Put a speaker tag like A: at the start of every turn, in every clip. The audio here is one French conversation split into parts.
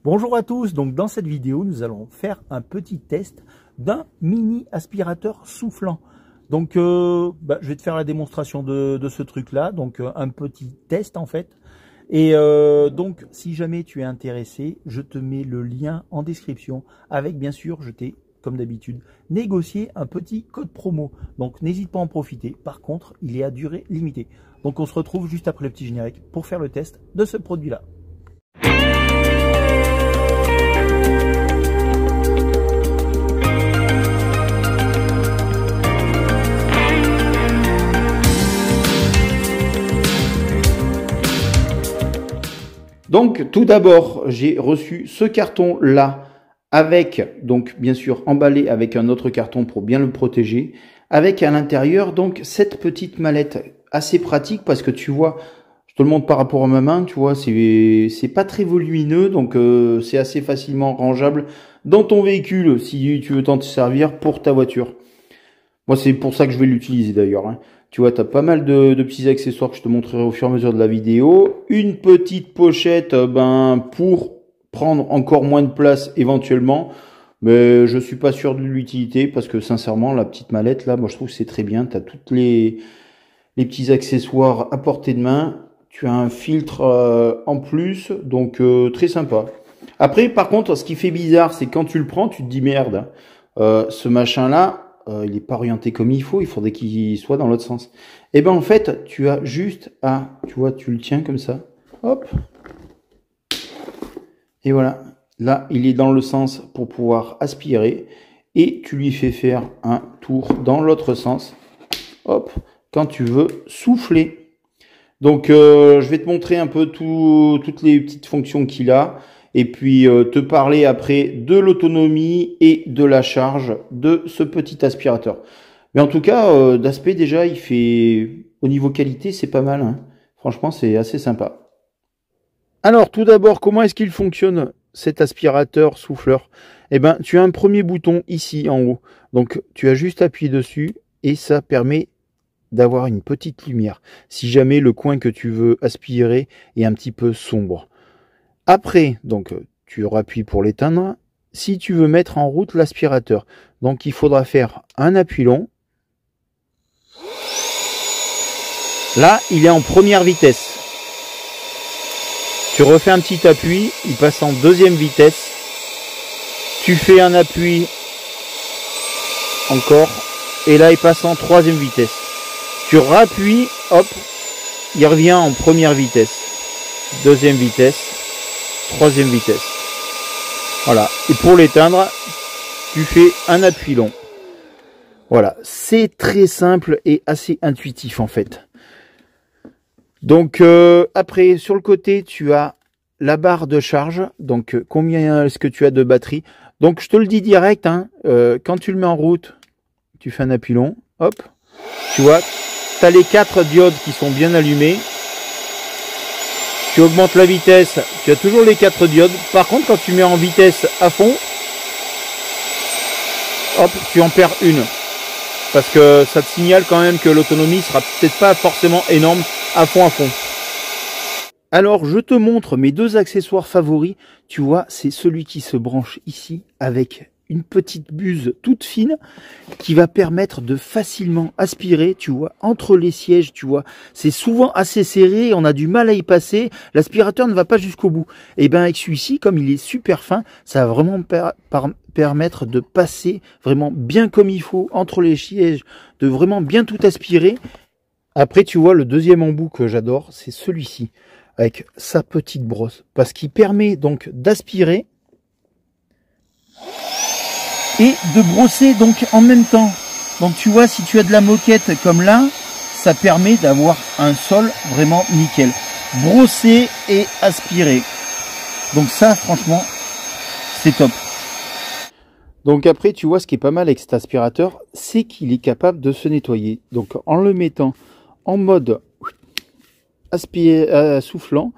A: Bonjour à tous, donc dans cette vidéo nous allons faire un petit test d'un mini aspirateur soufflant. Donc je vais te faire la démonstration de ce truc là, donc un petit test en fait. Et donc si jamais tu es intéressé, je te mets le lien en description avec bien sûr, je t'ai comme d'habitude négocié un petit code promo. Donc n'hésite pas à en profiter, par contre il est à durée limitée. Donc on se retrouve juste après le petit générique pour faire le test de ce produit là. Donc tout d'abord, j'ai reçu ce carton là avec, donc bien sûr emballé avec un autre carton pour bien le protéger, avec à l'intérieur donc cette petite mallette assez pratique parce que tu vois, je te le montre par rapport à ma main, tu vois, c'est pas très volumineux, donc c'est assez facilement rangeable dans ton véhicule si tu veux t'en servir pour ta voiture. Moi c'est pour ça que je vais l'utiliser d'ailleurs, hein. Tu vois, tu as pas mal de petits accessoires que je te montrerai au fur et à mesure de la vidéo. Une petite pochette pour prendre encore moins de place éventuellement. Mais je suis pas sûr de l'utilité parce que sincèrement, la petite mallette là, moi je trouve que c'est très bien. Tu as toutes les petits accessoires à portée de main. Tu as un filtre en plus, donc très sympa. Après, par contre, ce qui fait bizarre, c'est quand tu le prends, tu te dis merde, ce machin là, il n'est pas orienté comme il faut, il faudrait qu'il soit dans l'autre sens. Et ben en fait, tu as juste à, tu vois, tu le tiens comme ça, hop, et voilà, là il est dans le sens pour pouvoir aspirer, et tu lui fais faire un tour dans l'autre sens, hop, quand tu veux souffler. Donc je vais te montrer un peu toutes les petites fonctions qu'il a. Et puis te parler après de l'autonomie et de la charge de ce petit aspirateur. Mais en tout cas, d'aspect déjà, il fait, au niveau qualité, c'est pas mal, hein. Franchement, c'est assez sympa. Alors, tout d'abord, comment est-ce qu'il fonctionne cet aspirateur souffleur? Eh ben, tu as un premier bouton ici en haut. Donc, tu as juste appuyé dessus et ça permet d'avoir une petite lumière. Si jamais le coin que tu veux aspirer est un petit peu sombre. Après, donc, tu appuies pour l'éteindre. Si tu veux mettre en route l'aspirateur, donc il faudra faire un appui long. Là, il est en première vitesse. Tu refais un petit appui, il passe en deuxième vitesse. Tu fais un appui encore, et là, il passe en troisième vitesse. Tu rappuies, hop, il revient en première vitesse, deuxième vitesse. Troisième vitesse. Voilà. Et pour l'éteindre, tu fais un appui long. Voilà. C'est très simple et assez intuitif en fait. Donc après, sur le côté, tu as la barre de charge. Donc combien est-ce que tu as de batterie? Donc je te le dis direct, hein, quand tu le mets en route, tu fais un appui long. Hop. Tu vois, tu as les 4 diodes qui sont bien allumées. Tu augmentes la vitesse, tu as toujours les 4 diodes. Par contre, quand tu mets en vitesse à fond, hop, tu en perds une. Parce que ça te signale quand même que l'autonomie sera peut-être pas forcément énorme à fond. Alors, je te montre mes deux accessoires favoris. Tu vois, c'est celui qui se branche ici avec une petite buse toute fine qui va permettre de facilement aspirer, tu vois, entre les sièges, tu vois. C'est souvent assez serré, on a du mal à y passer, l'aspirateur ne va pas jusqu'au bout. Et bien avec celui-ci, comme il est super fin, ça va vraiment permettre de passer vraiment bien comme il faut entre les sièges, de vraiment bien tout aspirer. Après, tu vois, le deuxième embout que j'adore, c'est celui-ci, avec sa petite brosse, parce qu'il permet donc d'aspirer et de brosser donc en même temps. Donc tu vois, si tu as de la moquette comme là, ça permet d'avoir un sol vraiment nickel. Brosser et aspirer. Donc ça, franchement, c'est top. Donc après, tu vois, ce qui est pas mal avec cet aspirateur, c'est qu'il est capable de se nettoyer. Donc en le mettant en mode soufflant,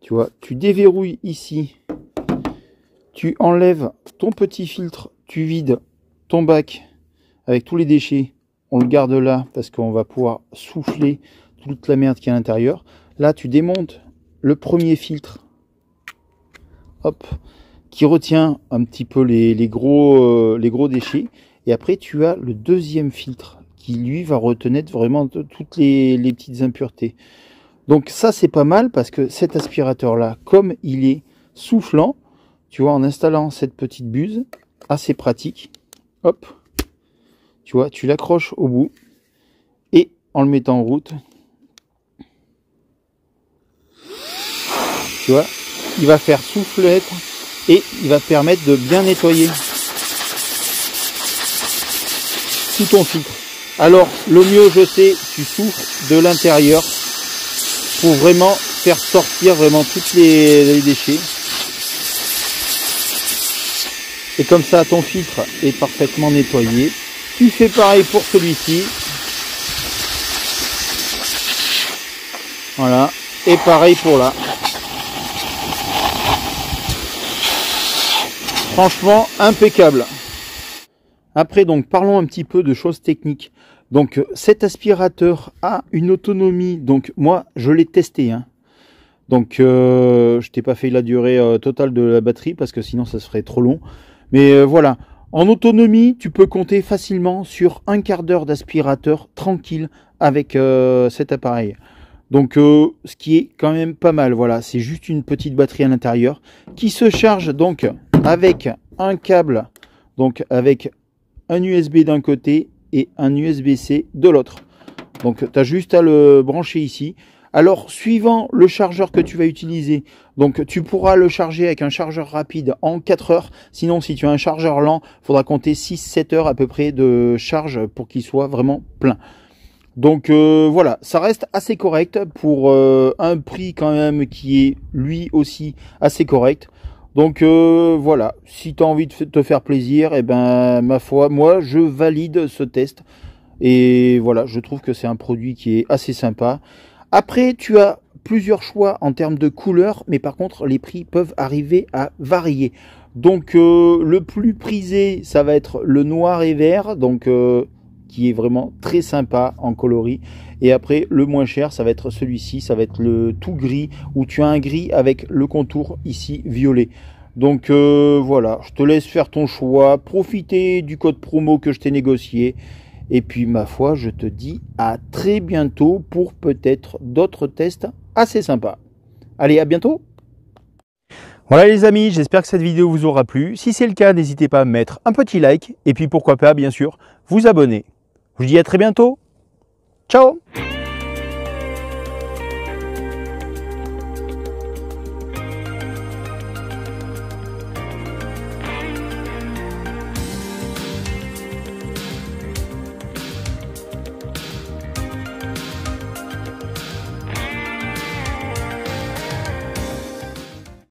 A: tu vois, tu déverrouilles ici, tu enlèves ton petit filtre, tu vides ton bac avec tous les déchets, on le garde là parce qu'on va pouvoir souffler toute la merde qui est à l'intérieur. Là, tu démontes le premier filtre, hop, qui retient un petit peu les gros déchets. Et après, tu as le deuxième filtre qui, lui, va retenir vraiment toutes les petites impuretés. Donc ça, c'est pas mal parce que cet aspirateur-là, comme il est soufflant, tu vois, en installant cette petite buse, assez pratique, hop, tu vois, tu l'accroches au bout et en le mettant en route, tu vois, il va faire souffler et il va permettre de bien nettoyer tout ton filtre. Alors, le mieux, je sais, tu souffles de l'intérieur pour vraiment faire sortir vraiment tous les déchets. Et comme ça, ton filtre est parfaitement nettoyé. Tu fais pareil pour celui-ci. Voilà. Et pareil pour là. Franchement, impeccable. Après, donc, parlons un petit peu de choses techniques. Donc, cet aspirateur a une autonomie. Donc, moi, je l'ai testé. Hein. Donc, je t'ai pas fait la durée totale de la batterie parce que sinon, ça serait trop long. Mais voilà. En autonomie, tu peux compter facilement sur un quart d'heure d'aspirateur tranquille avec cet appareil. Donc, ce qui est quand même pas mal. Voilà, c'est juste une petite batterie à l'intérieur qui se charge donc avec un câble, donc avec un USB d'un côté et un USB-C de l'autre. Donc, tu as juste à le brancher ici. Alors, suivant le chargeur que tu vas utiliser, donc tu pourras le charger avec un chargeur rapide en 4 heures. Sinon, si tu as un chargeur lent, il faudra compter 6-7 heures à peu près de charge pour qu'il soit vraiment plein. Donc voilà, ça reste assez correct pour un prix quand même qui est lui aussi assez correct. Donc voilà, si tu as envie de te faire plaisir, et ben ma foi, moi je valide ce test. Et voilà, je trouve que c'est un produit qui est assez sympa. Après, tu as plusieurs choix en termes de couleurs, mais par contre, les prix peuvent arriver à varier. Donc, le plus prisé, ça va être le noir et vert, donc qui est vraiment très sympa en coloris. Et après, le moins cher, ça va être celui-ci, ça va être le tout gris, où tu as un gris avec le contour ici violet. Donc voilà, je te laisse faire ton choix, profiter du code promo que je t'ai négocié. Et puis, ma foi, je te dis à très bientôt pour peut-être d'autres tests assez sympas. Allez, à bientôt! Voilà les amis, j'espère que cette vidéo vous aura plu. Si c'est le cas, n'hésitez pas à mettre un petit like et puis pourquoi pas, bien sûr, vous abonner. Je vous dis à très bientôt. Ciao!